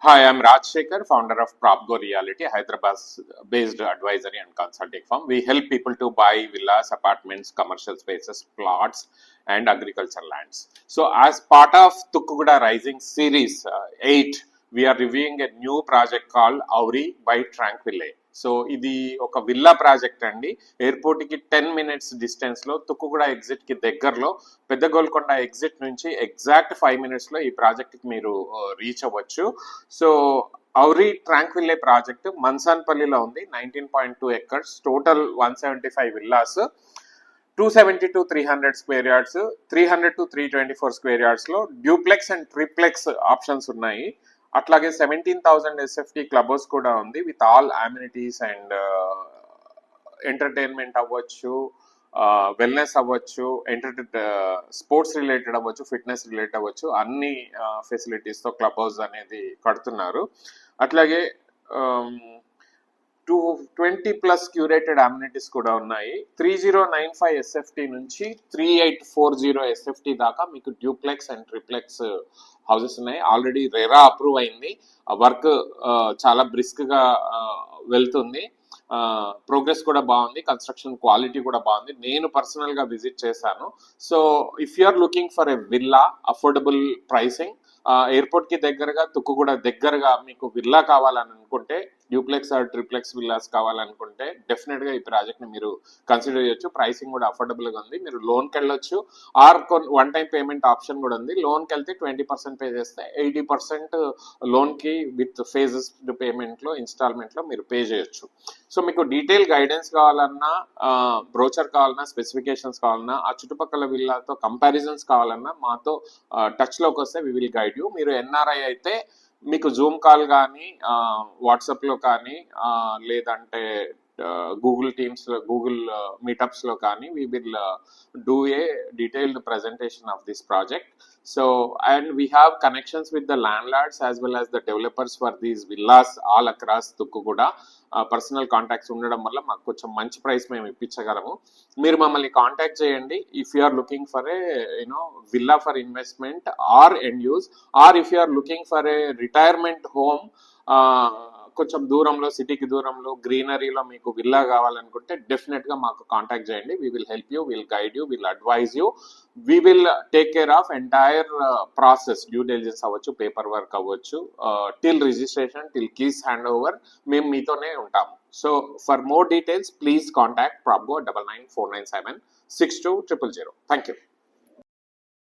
Hi, I'm Raj Shekhar, founder of PropGo Reality, Hyderabad-based advisory and consulting firm. We help people to buy villas, apartments, commercial spaces, plots, and agricultural lands. So, as part of Tukkuguda Rising Series 8, we are reviewing a new project called Auri by Tranquille. So ఇది ఒక villa project అండి. Airport కి 10 minutes distance లో, Tukkuguda exit కి దగ్గరలో, పెద్ద Golconda exit నుంచి exact 5 minutes లో ఈ ప్రాజెక్ట్ కి మీరు రీచ్ అవ్వచ్చు. సో ఔరీ ట్రాంక్విల్లే ప్రాజెక్ట్ మన్సాన్పల్లిలో ఉంది. 19.2 acres, total 175 villas, 270 to 300 square yards, 300 to 324 square yards లో డ్యూప్లెక్స్ అండ్ ట్రిప్లెక్స్ ఆప్షన్స్ ఉన్నాయి. అట్లాగే 17,000 SFT క్లబ్ హౌస్ కూడా ఉంది with all amenities and entertainment అవ్వచ్చు, వెల్నెస్ అవ్వచ్చు, స్పోర్ట్స్ రిలేటెడ్ అవ్వచ్చు, ఫిట్నెస్ రిలేటెడ్ అవ్వచ్చు, అన్ని ఫెసిలిటీస్తో క్లబ్ హౌస్ అనేది కడుతున్నారు. అట్లాగే 220+ క్యూరేటెడ్ అమ్యూనిటీస్ కూడా ఉన్నాయి. 3095 SFT నుంచి 3840 SFT దాకా మీకు డ్యూప్లెక్స్ అండ్ ట్రిప్లెక్స్ హౌసెస్ ఉన్నాయి. ఆల్రెడీ రెరా అప్రూవ్ అయింది. వర్క్ చాలా బ్రిస్క్ గా వెళ్తుంది. ప్రోగ్రెస్ కూడా బాగుంది, కన్స్ట్రక్షన్ క్వాలిటీ కూడా బాగుంది. నేను పర్సనల్ గా విజిట్ చేశాను. So if you are looking for a villa, affordable pricing, airport కి దగ్గరగా, తుక్కుగూడ దగ్గరగా మీకు విల్లా కావాలని అనుకుంటే, డ్యూప్లెక్స్ ఆర్ ట్రిప్లెక్స్ విల్లాస్ కావాలనుకుంటే డెఫినెట్ గా ఈ ప్రాజెక్ట్ ని మీరు కన్సిడర్ చేయొచ్చు. ప్రైసింగ్ కూడా అఫోర్డబుల్ గా ఉంది. మీరు లోన్ కి వెళ్ళొచ్చు, or one time payment option కూడా ఉంది. లోన్ కి వెళ్తే 20% పే చేస్తే 80% లోన్ కి విత్ ఫేజెస్ పేమెంట్ లో, ఇన్స్టాల్మెంట్ లో మీరు పే చేయొచ్చు. సో మీకు డీటెయిల్ గైడెన్స్ కావాలన్నా, బ్రోచర్ కావాలన్నా, స్పెసిఫికేషన్స్ కావాలన్నా, ఆ చుట్టుపక్కల విల్లాతో కంపారిజన్స్ కావాలన్నా మాతో టచ్ లోకి వస్తే వి విల్ గైడ్ యూ. మీరు ఎన్ఆర్ఐ అయితే మీకు జూమ్ కాల్ కానీ, వాట్సాప్ లో కానీ, లేదంటే గూగుల్ టీమ్స్, గూగుల్ మీటప్స్ లో కానీ we will do a detailed presentation of this project. So, and we have connections with the landlords as well as the developers for these villas all across Tukkuguda. Personal contacts ఉండడం వల్ల మాకు కొంచెం మంచి price మేము ఇప్పించగలము. మీరు మమ్మల్ని contact చేయండి if you are looking for a villa for investment or end use, or if you are looking for a retirement home, కొంచెం దూరంలో, సిటీకి దూరంలో, గ్రీనరీలో మీకు విల్లా కావాలనుకుంటే డెఫినెట్ గా మాకు కాంటాక్ట్ చేయండి. We will help you, will guide you, will advise you. We will take care of entire process, due diligence అవ్వచ్చు, పేపర్ వర్క్ అవ్వచ్చు, till registration, till keys hand over మేము మీతోనే ఉంటాము. So for more details please contact PropGo 9949762000. Thank you.